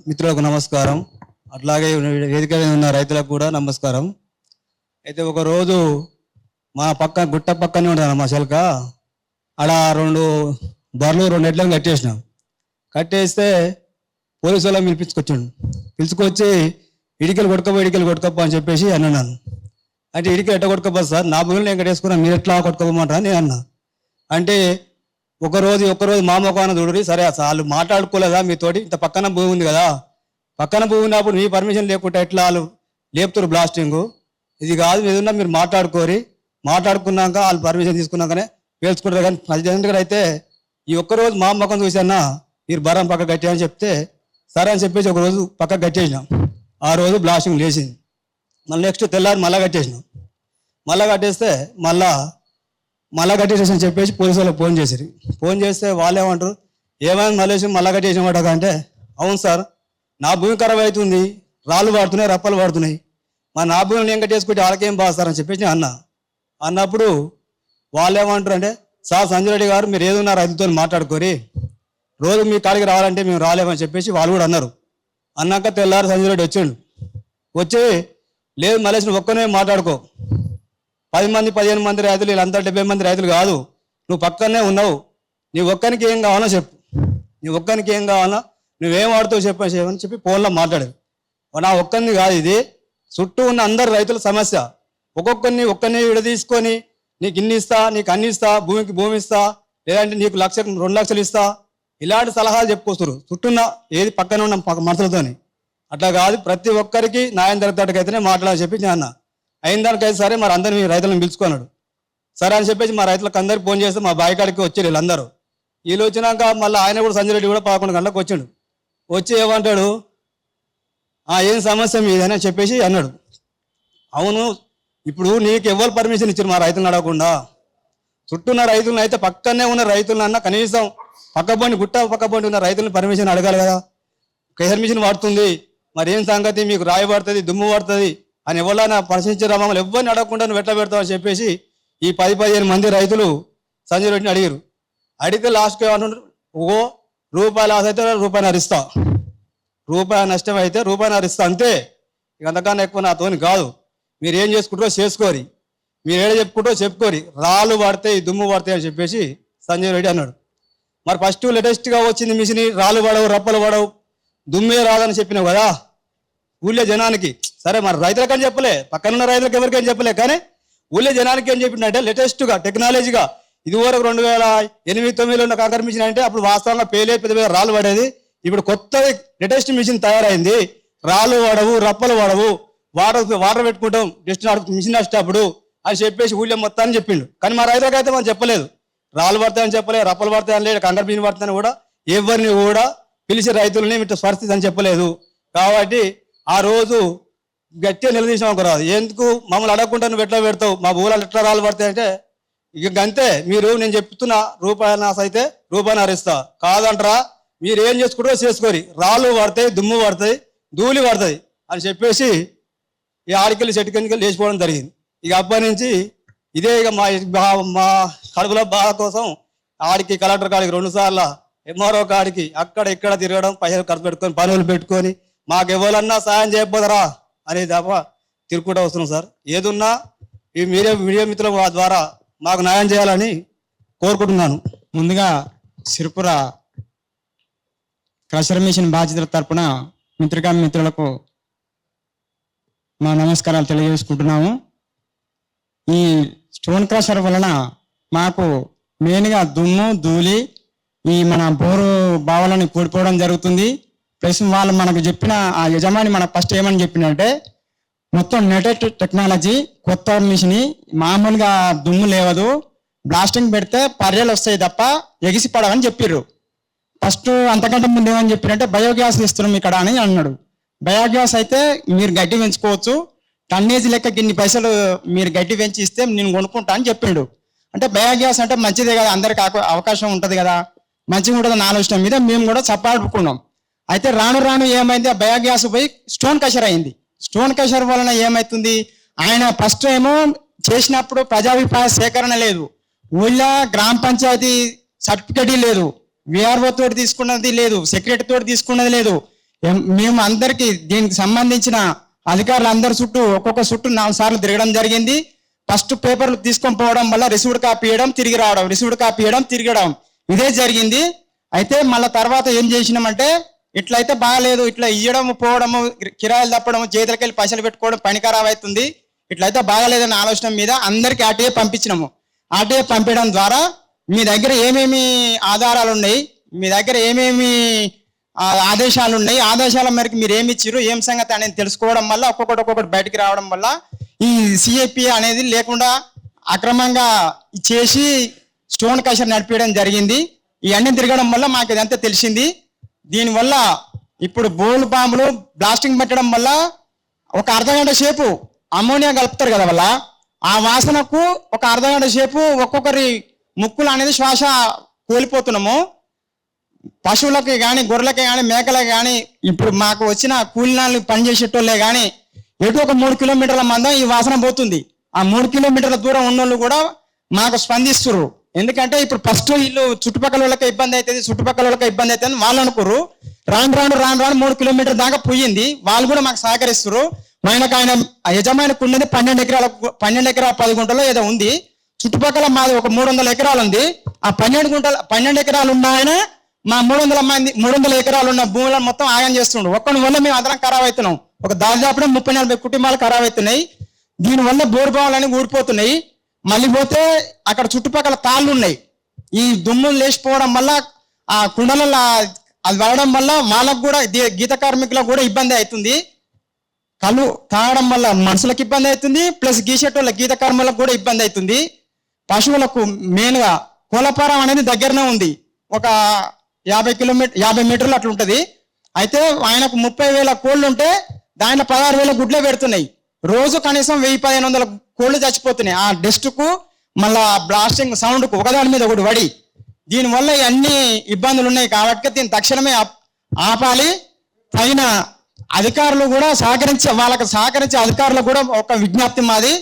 మిత్రులకు నమస్కారం. అట్లాగే వేదిక మీద ఉన్న రైతులకు కూడా నమస్కారం. అయితే ఒక రోజు మా పక్క గుట్ట పక్కనే ఉంటాను మా చెలక, అలా 2 బర్రెలు 2 ఎడ్లను కట్టేసినాం. కట్టేస్తే పోలీసు వాళ్ళని పిలుచుకొచ్చి ఇడికలు కొట్టుకపో అని చెప్పేసి అన్నాను. అంటే ఇడికలు ఎట్ట కొట్టుకోపోదు సార్, నా భూమిలో నేను కట్టేసుకున్నాను, మీరు ఎట్లా కొట్టుకోమంటారా నేను అన్నా. అంటే ఒకరోజు మా మొఖాన చూడరి, సరే వాళ్ళు మాట్లాడుకోలేదా మీతోటి, ఇంత పక్కన భూమి ఉంది కదా, పక్కన భూమి ఉన్నప్పుడు మీ పర్మిషన్ లేకుండా ఎట్లా వాళ్ళు లేపుతారు బ్లాస్టింగ్, ఇది కాదు ఏదన్నా మీరు మాట్లాడుకున్నాక వాళ్ళు పర్మిషన్ తీసుకున్నాకనే పేల్చుకుంటారు. కానీ ప్రెసిడెంట్ గారు అయితే ఈ ఒక్కరోజు మా మొఖం చూసానా మీరు బరం పక్క కట్టేయని చెప్తే సరే అని చెప్పేసి ఒకరోజు పక్క కట్టేసినాం. ఆ రోజు బ్లాస్టింగ్ లేచింది. మళ్ళీ నెక్స్ట్ తెల్లారి మళ్ళీ కట్టేసినాం. మళ్ళీ కట్టేస్తే మళ్ళా కట్టేసేసి చెప్పేసి పోలీసు వాళ్ళకి ఫోన్ చేస్తే వాళ్ళు ఏమంటారు, ఏమైనా మళ్ళీ కట్టేసినమాట అంటే, అవును సార్ నా భూమి ఖరాబ్ అవుతుంది, రాళ్ళు పడుతున్నాయి, రప్పలు పడుతున్నాయి, నా భూమిని నేను కట్టేసుకుంటే వాళ్ళకేం బాస్తారని చెప్పేసి అన్నప్పుడు వాళ్ళు ఏమంటారు అంటే, సార్ సంజయ్ రెడ్డి గారు మీరు ఏదన్నా రైతులతో మాట్లాడుకోరి, రోజు మీ కాడికి రావాలంటే మేము రాలేమని చెప్పేసి వాళ్ళు కూడా అన్నారు. అన్నాక తెల్లారి సంజయ్ రెడ్డి వచ్చి లేదు మళ్ళీ ఒక్కనే మాట్లాడుకో, 10 మంది 15 మంది రైతులు వీళ్ళంతా 70 మంది రైతులు కాదు, నువ్వు పక్కనే ఉన్నావు, నీ ఒక్కనికి ఏం కావాలో చెప్పు, నువ్వేం వాడుతావు చెప్పని చెప్పి ఫోన్లో మాట్లాడారు. నా ఒక్కరిని కాదు, ఇది చుట్టూ ఉన్న అందరు రైతుల సమస్య. ఒక్కరిని విడదీసుకొని నీకు ఇన్ని ఇస్తా, నీకు అన్ని ఇస్తా, భూమికి భూమి ఇస్తా, లేదంటే నీకు 2 లక్షలు ఇస్తా, ఇలాంటి సలహాలు చెప్పుకొస్తారు చుట్టూన్న ఏది పక్కన ఉన్న మనుషులతోని. అట్లా కాదు, ప్రతి ఒక్కరికి న్యాయం జరుగుతాడికైతేనే మాట్లాడాలని చెప్పి నేను అన్నా. అయిన దానికైతే సరే మరి అందరినీ రైతులను పిలుచుకున్నాడు. సరే అని చెప్పేసి మా రైతులకు అందరికి ఫోన్ చేస్తే మా బాయికాడికి వచ్చారు వీళ్ళందరూ. వీళ్ళు వచ్చినాక మళ్ళీ ఆయన కూడా సంజయ్ రెడ్డి కూడా 11 గంటలకు వచ్చి ఏమంటాడు, ఏం సమస్య మీదని చెప్పేసి అన్నాడు. అవును, ఇప్పుడు నీకు ఎవరు పర్మిషన్ ఇచ్చారు మా రైతులను అడగకుండా? చుట్టూ ఉన్న రైతులను అయితే పక్కనే ఉన్న రైతులన్నా కనీసం గుట్ట పక్కబండి ఉన్న రైతులను పర్మిషన్ అడగాలి కదా. పర్మిషన్ పడుతుంది, మరి ఏం సంగతి, మీకు రాయి పడుతుంది, దుమ్ము పడుతుంది అని ఎవరైనా ప్రశ్నించారా? మమ్మల్ని ఎవరిని అడగకుండా నువ్వు ఎట్లా పెడతావని చెప్పేసి ఈ 10-15 మంది రైతులు సంజయ్ రెడ్డిని అడిగారు. అడిగితే లాస్ట్కి ఏమంటున్నారు, రూపాయలు ఆశ అయితే రూపాయి నష్టం అయితే రూపాయి అంతే, ఇక అంతకన్నా ఎక్కువ నాతోని కాదు, మీరు ఏం చేసుకుంటారో చేసుకోరి, మీరు ఏడ చెప్పుకోరి, రాళ్ళు పడతాయి దుమ్ము పడతాయి అని చెప్పేసి సంజయ్ రెడ్డి అన్నాడు. మరి ఫస్ట్ లేటెస్ట్గా వచ్చింది మిషన్, రాళ్ళు పడవు రప్పలు పడవు దుమ్మే రాదని చెప్పినావు కదా ఊళ్ళో జనానికి. సరే మరి రైతులకని చెప్పలే, పక్కనున్న రైతులకు ఎవరికైనా చెప్పలే, కానీ ఊళ్ళో జనానికి ఏం చెప్పిందంటే లేటెస్ట్గా టెక్నాలజీగా ఇదివరకు 2008-2009 ఉన్న కాంకర్ మిషన్ అంటే అప్పుడు వాస్తవంగా పెద్ద రాళ్ళు పడేది. ఇప్పుడు కొత్త లేటెస్ట్ మిషన్ తయారైంది, రాళ్ళు పడవు రప్పలు పడవు, వాటర్ పెట్టుకుంటాం జస్ట్ మిషన్ వచ్చేటప్పుడు అని చెప్పేసి ఊళ్ళో మొత్తాన్ని చెప్పిండు. కానీ మా రైతులకైతే మనం చెప్పలేదు, రాళ్ళు పడతాయని చెప్పలేదు, రప్పలు పడతాయని లేదు, కాంకర్ మిషన్ పడతాయని కూడా ఎవరిని కూడా పిలిచి రైతులని ఇట్లా పరిస్థితి అని చెప్పలేదు. కాబట్టి ఆ రోజు గట్టిగా నిలదీసాం ఒకరాదు, ఎందుకు మమ్మల్ని అడగకుండా నువ్వు ఎట్లా పెడతావు, మా భూములు ఎట్లా రాళ్ళు పడతాయంటే ఇక అంతే, నేను చెప్తున్నా రూపాయలు నాశ అయితే రూపాయలు ఇస్తా, కాదంటారా మీరు ఏం చేసుకుంటారో చేసుకోరి, రాళ్ళు పడతాయి దుమ్ము పడతాయి ధూళి పడతాయి అని చెప్పేసి ఈ ఆడికెళ్ళి చెట్టుకెళ్ళి లేచిపోవడం జరిగింది. ఇక అప్పటి నుంచి ఇదే ఇక మా కడుపుల బాధ కోసం ఆడికి కలెక్టర్ కాడికి 2 సార్లు, ఎంఆర్ఓ కాడికి అక్కడ ఇక్కడ తిరగడం, పైసలు ఖర్చు పెట్టుకొని పనులు పెట్టుకొని మాకు ఎవరన్నా సాయం చేయకపోదరా అనేది తప్ప తిరుగుకుంటూ వస్తున్నాం సార్. ఏదున్నా ఈ మీడియా మిత్రుల ద్వారా మాకు న్యాయం చేయాలని కోరుకుంటున్నాను. ముందుగా సిరిపుర క్రషర్ మిషన్ బాధ్యతల తరపున మిత్రులకు మా నమస్కారాలు తెలియజేసుకుంటున్నాము. ఈ స్టోన్ క్రషర్ వలన మాకు మెయిన్గా దుమ్ము ధూళి ఈ మన బోరు బావులను కూడిపోవడం జరుగుతుంది. ప్లస్ వాళ్ళు మనకు చెప్పిన ఆ యజమాని మనకు ఫస్ట్ ఏమని చెప్పిందంటే మొత్తం నెటెడ్ టెక్నాలజీ కొత్త మిషన్, మామూలుగా దుమ్ము లేవదు, బ్లాస్టింగ్ పెడితే పర్యాలు వస్తాయి తప్ప ఎగిసి పడవని చెప్పిర్రు. ఫస్ట్ అంతకంటే ముందు ఏమని చెప్పారంటే బయోగ్యాస్ ఇస్తున్నాం ఇక్కడ అని అన్నాడు. బయోగ్యాస్ అయితే మీరు గడ్డి పెంచుకోవచ్చు, టన్నేజ్ లెక్క ఇన్ని పైసలు మీరు గడ్డి పెంచి ఇస్తే నేను కొనుక్కుంటా అని చెప్పిండు. అంటే బయోగ్యాస్ అంటే మంచిదే కదా, అందరికి అవకాశం ఉంటుంది కదా, మంచిగా ఉంటుంది నా ఆలోచన మీద మేము కూడా చప్పాడుకున్నాం. అయితే రాను ఏమైంది, ఆ బయోగ్యాస్ పోయి స్టోన్ కషర్ అయింది. స్టోన్ కషర్ వలన ఏమవుతుంది, ఆయన ఫస్ట్ ఏమో చేసినప్పుడు ప్రజాభిప్రాయ సేకరణ లేదు, ఊళ్ళో గ్రామ పంచాయతీ సర్టిఫికేట్ లేదు, విఆర్ఓ తోటి తీసుకున్నది లేదు, సెక్రటరీ తోటి తీసుకున్నది లేదు, మేము అందరికీ దీనికి సంబంధించిన అధికారులు అందరి చుట్టూ ఒక్కొక్క చుట్టూ 4 సార్లు తిరగడం జరిగింది. ఫస్ట్ పేపర్లు తీసుకొని పోవడం వల్ల రిసీవ్డ్ కాపీ ఇవ్వడం తిరిగి రావడం, రిసీవ్డ్ కాపీ ఇవ్వడం తిరిగి రావడం ఇదే జరిగింది. అయితే మళ్ళీ తర్వాత ఏం చేసినామంటే ఇట్లయితే బాగాలేదు, ఇట్లా ఇవ్వడం పోవడము, కిరాయిలు తప్పడం, చేతులకి వెళ్ళి పైసలు పెట్టుకోవడం పని ఖరాబ్ అవుతుంది, ఇట్లయితే బాగాలేదన్న ఆలోచన మీద అందరికీ ఆర్టీఏ పంపించినాము. ఆర్టీఏ పంపించడం ద్వారా మీ దగ్గర ఏమేమి ఆధారాలు ఉన్నాయి, మీ దగ్గర ఏమేమి ఆదేశాలు ఉన్నాయి, ఆదేశాల మేరకు మీరు ఏమి ఇచ్చారు, ఏం సంగతి అనేది తెలుసుకోవడం వల్ల ఒక్కొక్కటి బయటికి రావడం వల్ల ఈ సిఐపి అనేది లేకుండా అక్రమంగా చేసి స్టోన్ క్రషర్ నడిపించడం జరిగింది. ఇవన్నీ తిరగడం వల్ల మాకు ఇదంతా తెలిసింది. దీనివల్ల ఇప్పుడు బోల్ బాంబులు బ్లాస్టింగ్ పెట్టడం వల్ల ఒక అర్ధగంట సేపు అమోనియా కలుపుతారు కదా, వల్ల ఆ వాసనకు ఒక అర్ధగంట సేపు ఒక్కొక్కరి ముక్కులు అనేది శ్వాస కోల్పోతున్నాము. పశువులకి కానీ, గొర్రెలకి కానీ, మేకలకి కానీ, ఇప్పుడు మాకు వచ్చిన కూలినాళ్ళు పనిచేసేటోళ్ళే కానీ ఎటు ఒక 3 కిలోమీటర్ల మందం ఈ వాసన పోతుంది. ఆ 3 కిలోమీటర్ల దూరం ఉన్నోళ్ళు కూడా మాకు స్పందిస్తున్నారు. ఎందుకంటే ఇప్పుడు ఫస్ట్ వీళ్ళు చుట్టుపక్కల వాళ్ళకి ఇబ్బంది అవుతుంది, చుట్టుపక్కల వాళ్ళకి ఇబ్బంది అవుతుంది అని వాళ్ళు అనుకోరు. రాను 3 కిలోమీటర్ల దాకా పోయింది. వాళ్ళు కూడా మాకు సహకరిస్తారు. ఆయన యజమానికి ఉన్నది 12 ఎకరాల 10 గుంటలో ఏదో ఉంది. చుట్టుపక్కల మాది ఒక 300 ఎకరాలు ఉంది. ఆ 12 ఎకరాలు ఉన్న ఆయన మా 300 ఎకరాలు ఉన్న భూములను మొత్తం ఆగం చేస్తుండ్రు. ఒక్కడి వల్ల మేము అందరం ఖరాబ్ అవుతున్నాం. ఒక దాదాపు 30-40 కుటుంబాలు ఖరాబ్ అవుతున్నాయి. దీనివల్ల బోరు బావులన్నీ ఊడిపోతున్నాయి. మళ్ళీ పోతే అక్కడ చుట్టుపక్కల తాళ్ళు ఉన్నాయి. ఈ దుమ్ములు లేచిపోవడం వల్ల ఆ కుండలలో అది పడడం వల్ల వాళ్ళకు కూడా గీత కార్మికులకు కూడా ఇబ్బంది అవుతుంది. కళ్ళు తాగడం వల్ల మనుషులకు ఇబ్బంది అవుతుంది, ప్లస్ గీసేటోళ్ళ గీత కార్మికులకు కూడా ఇబ్బంది అవుతుంది. పశువులకు మెయిన్గా కోలపారం అనేది దగ్గరనే ఉంది, ఒక 50 మీటర్లు అట్లా ఉంటుంది. అయితే ఆయనకు 30,000 కోళ్ళు ఉంటే దాంట్లో 16,000 గుడ్లే పెడుతున్నాయి. రోజు కనీసం 1,000-1,500 కోళ్ళు చచ్చిపోతున్నాయి ఆ డస్ట్కు, మళ్ళా బ్లాస్టింగ్ సౌండ్కు ఒకదాని మీద ఒకటి పడి. దీనివల్ల అన్ని ఇబ్బందులు ఉన్నాయి. కాబట్టి దీన్ని తక్షణమే ఆపాలి. పైన అధికారులు కూడా వాళ్ళకి సహకరించే అధికారులకు కూడా ఒక విజ్ఞప్తి మాది.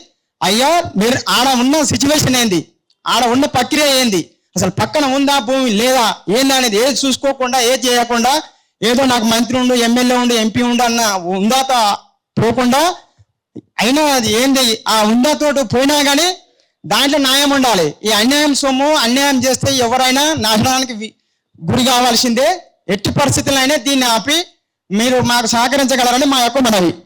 అయ్యా మీరు ఆడ ఉన్న సిచ్యువేషన్ ఏంది, ఆడ ఉన్న ప్రక్రియ ఏంది, అసలు పక్కన ఉందా భూమి లేదా ఏంది అనేది ఏది చూసుకోకుండా, ఏది చేయకుండా, ఏదో నాకు మంత్రి ఉండు, ఎమ్మెల్యే ఉండు, ఎంపీ ఉండు అన్న ఉందాత పోకుండా, అయినా అది ఏంది ఆ ఉందాతోటి పోయినా కానీ దాంట్లో న్యాయం ఉండాలి. ఈ అన్యాయం సొమ్ము అన్యాయం చేస్తే ఎవరైనా నాశనానికి గురి కావాల్సిందే. ఎట్టి పరిస్థితుల్లో అయినా దీన్ని ఆపి మీరు మాకు సహకరించగలరని మా యొక్క మనవి.